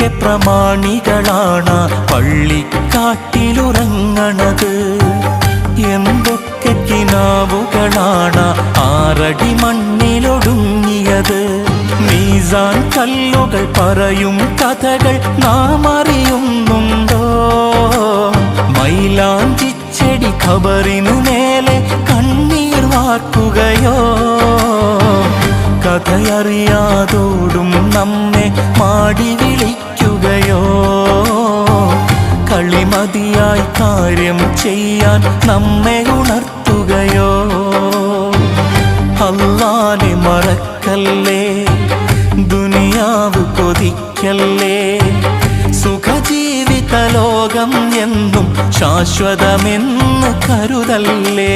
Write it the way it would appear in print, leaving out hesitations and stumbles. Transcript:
ദീനിന്റെ പ്രമാണികളാണ് പള്ളിക്കാട്ടിലുറങ്ങണത്. എന്തൊക്കെ കിനാവുകളാണ് 6 അടി മണ്ണിലൊടുങ്ങിയത്. മീസാൻ കല്ലുകൾ പറയും കഥകൾ നാം അറിയുന്നുണ്ടോ? മൈലാഞ്ചിച്ചെടി ഖബറിനു മേലെ കണ്ണീർ വാർക്കുകയോ? കഥയറിയാതോടും നമ്മെ മാടി വിളിക്കുകയോ? കളിമതിയായി കാര്യം ചെയ്യാൻ നമ്മെ ഉണർത്തുകയോ? അല്ലാഹനെ മറക്കല്ലേ, ദുനിയാവ് കൊതിക്കല്ലേ. സുഖജീവിത ലോകം എന്നും ശാശ്വതമെന്ന് കരുതല്ലേ.